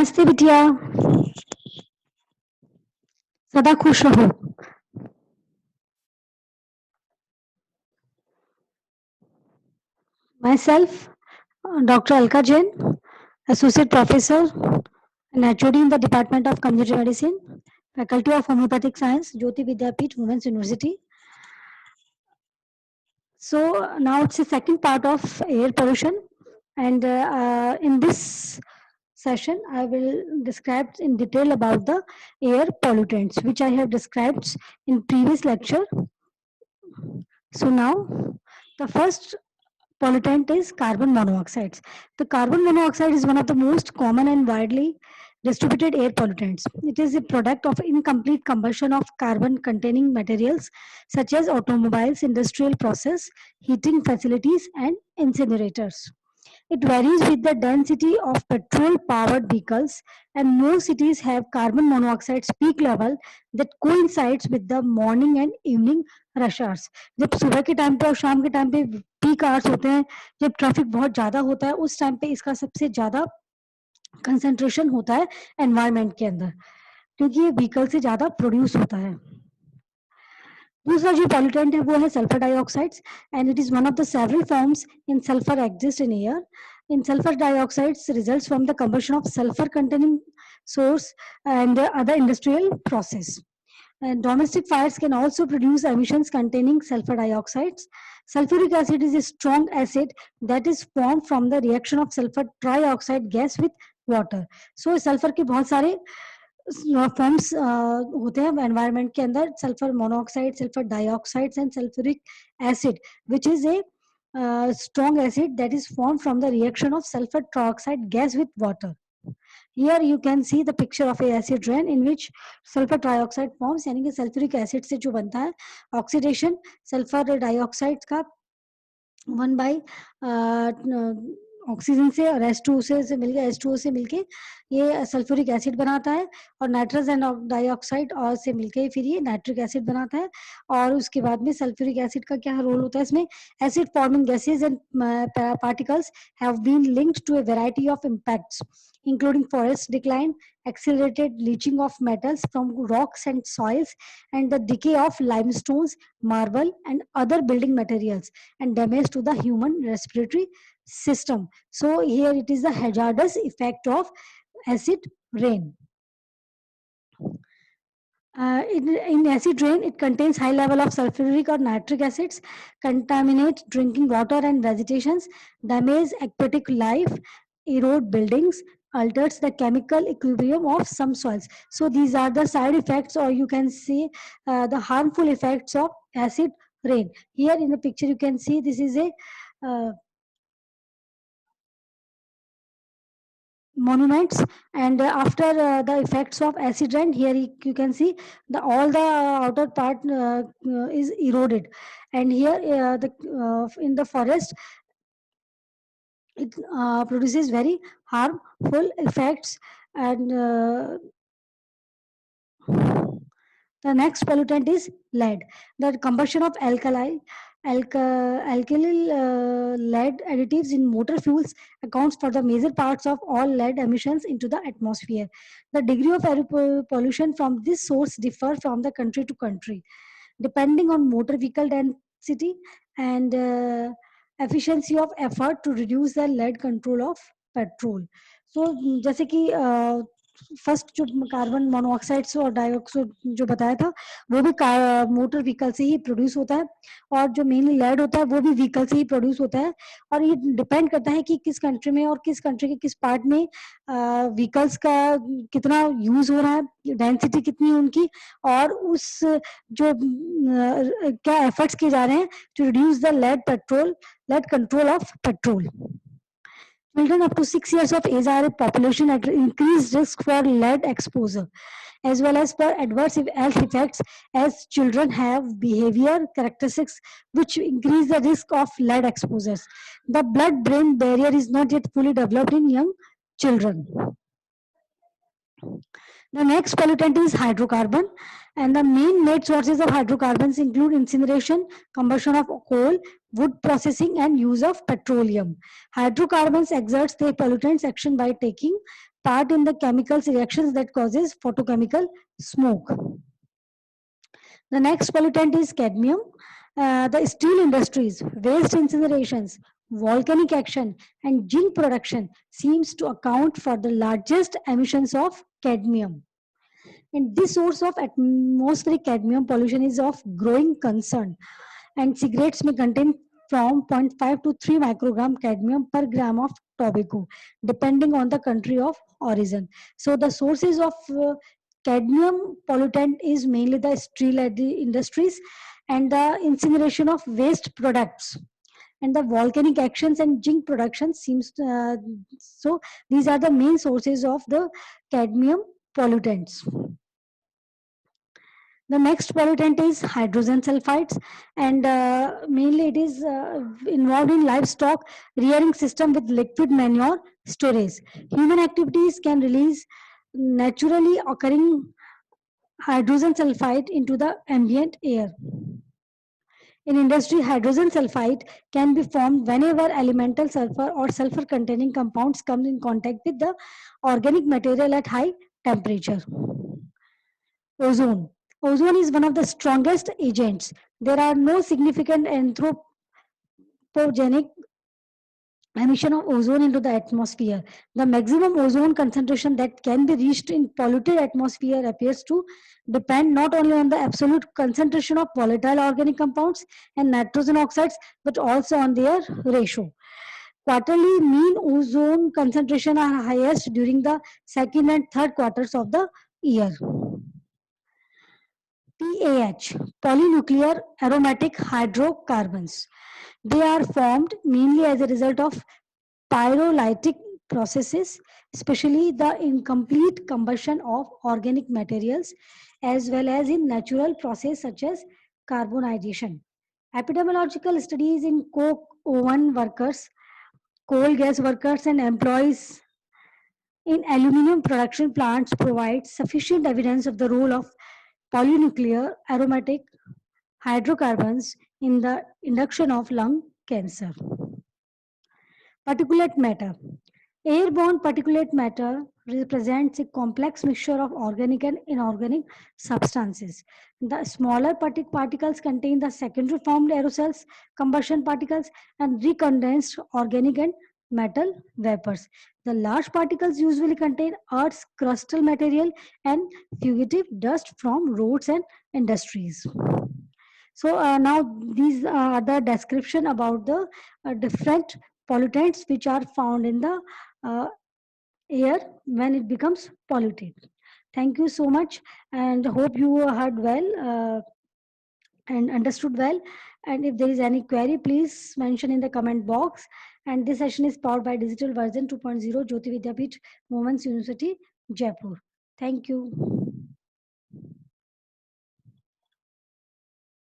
नमस्ते बिटिया, सदा खुश रहो। Myself, Dr. Alka Jain, Associate Professor and HOD in the Department of Community Medicine, Faculty of Homeopathic Science, Jyoti Vidyapeeth, Women's University. So now it's the second part of air pollution, and in this session, I will describe in detail about the air pollutants, which I have described in previous lecture. So now, the first pollutant is carbon monoxide. The carbon monoxide is one of the most common and widely distributed air pollutants. It is a product of incomplete combustion of carbon containing materials such as automobiles, industrial process, heating facilities, and incinerators. It varies with the density of petrol powered vehicles, and most cities have carbon monoxide peak level that coincides with the morning and evening rush hours. जब सुबह के time पे और शाम के time पे peak hours होते हैं, जब ट्रैफिक बहुत ज़्यादा होता है, उस टाइम पे इसका सबसे ज़्यादा कंसंट्रेशन होता है एनवायरनमेंट के अंदर, क्योंकि ये व्हीकल से ज़्यादा प्रोड्यूस होता है। दूसरा जो पॉल्यूटेंट है वो है sulphur dioxides, and it is one of the several forms in sulphur exist in air. In sulfur dioxides results from the combustion of sulfur containing source and other industrial process. And domestic fires can also produce emissions containing sulfur dioxides. Sulfuric acid is a strong acid that is formed from the reaction of sulfur trioxide gas with water. So sulfur के बहुत सारे forms होते हैं environment के अंदर, sulphur monoxide, sulphur dioxide and sulphuric acid, which is a strong acid that is formed from the reaction of sulfur trioxide gas with water. Here you can see the picture of a acid rain in which sulfur trioxide forms, यानी कि sulphuric acid से जो बनता है oxidation sulphur dioxide का 1 oxygen से और H2O से मिलके H2O से मिलके ये सल्फ्यूरिक एसिड बनाता है, और नाइट्रस एंड डाइऑक्साइड और से मिलके फिर ये नाइट्रिक एसिड बनाता है. और उसके बाद में सल्फ्यूरिक एसिड का क्या रोल होता है इसमें? Acid forming gases and particles have been linked to a variety of impacts including forest decline, accelerated leaching of metals from rocks and soils, and the decay of limestones, marble, and other building materials, and damage to the human respiratory system. So here it is the hazardous effect of acid rain. In acid rain, it contains high level of sulfuric or nitric acids, contaminate drinking water and vegetations, damage aquatic life, erode buildings, alters the chemical equilibrium of some soils. So these are the side effects, or you can see the harmful effects of acid rain. Here in the picture you can see this is a monuments, and after the effects of acid rain, here you can see the all the outer part is eroded, and here in the forest it produces very harmful effects. And the next pollutant is lead. The combustion of alkyl lead additives in motor fuels accounts for the major parts of all lead emissions into the atmosphere. The degree of air pollution from this source differ from the country to country, depending on motor vehicle density and efficiency of effort to reduce the lead control of petrol. So जैसे कि first जो carbon monoxide और dioxide जो बताया था वो भी motor vehicle से ही प्रोड्यूस होता है, और जो मेनली लेड होता है वो भी व्हीकल से ही प्रोड्यूस होता है. और ये डिपेंड करता है कि किस कंट्री में और किस कंट्री के किस पार्ट में व्हीकल्स का कितना यूज हो रहा है, डेंसिटी कितनी है उनकी, और उस जो क्या एफर्ट्स किए जा रहे हैं to reduce the lead control of petrol. Children up to 6 years of age are a population at increased risk for lead exposure, as well as for adverse health effects, as children have behavior characteristics which increase the risk of lead exposures. The blood-brain barrier is not yet fully developed in young children. The next pollutant is hydrocarbon, and the main sources of hydrocarbons include incineration, combustion of coal, wood processing, and use of petroleum. Hydrocarbons exerts their pollutants action by taking part in the chemicals reactions that causes photochemical smoke. The next pollutant is cadmium. The steel industries, waste incinerations, volcanic action, and zinc production seems to account for the largest emissions of cadmium. And this source of atmospheric cadmium pollution is of growing concern. And cigarettes may contain from zero point 0.5 to 3 microgram cadmium per gram of tobacco, depending on the country of origin. So the sources of cadmium pollutant is mainly the steel industries and the incineration of waste products and the volcanic actions and zinc production seems so these are the main sources of the cadmium pollutants. The next pollutant is hydrogen sulfides, and mainly it is involved in livestock rearing system with liquid manure storage. Human activities can release naturally occurring hydrogen sulfide into the ambient air. In industry, hydrogen sulfide can be formed whenever elemental sulfur or sulfur containing compounds come in contact with the organic material at high temperature. Ozone. Ozone is one of the strongest agents. There are no significant anthropogenic emission of ozone into the atmosphere. The maximum ozone concentration that can be reached in polluted atmosphere appears to depend not only on the absolute concentration of volatile organic compounds and nitrogen oxides, but also on their ratio. Quarterly mean ozone concentration are highest during the second and third quarters of the year. PAH, polynuclear aromatic hydrocarbons. They are formed mainly as a result of pyrolytic processes, especially the incomplete combustion of organic materials, as well as in natural process such as carbonization. Epidemiological studies in coke oven workers, coal gas workers, and employees in aluminum production plants provide sufficient evidence of the role of polynuclear aromatic hydrocarbons in the induction of lung cancer. Particulate matter. Airborne particulate matter represents a complex mixture of organic and inorganic substances. The smaller particles contain the secondary formed aerosols, combustion particles, and recondensed organic and metal vapors. The large particles usually contain Earth's crustal material and fugitive dust from roads and industries. So now these are the description about the different pollutants which are found in the uh, air when it becomes polluted. Thank you so much and hope you heard well and understood well. And if there is any query, please mention in the comment box. And this session is powered by Digital Version 2.0 Jyoti Vidyapeeth Women's University, Jaipur. Thank you.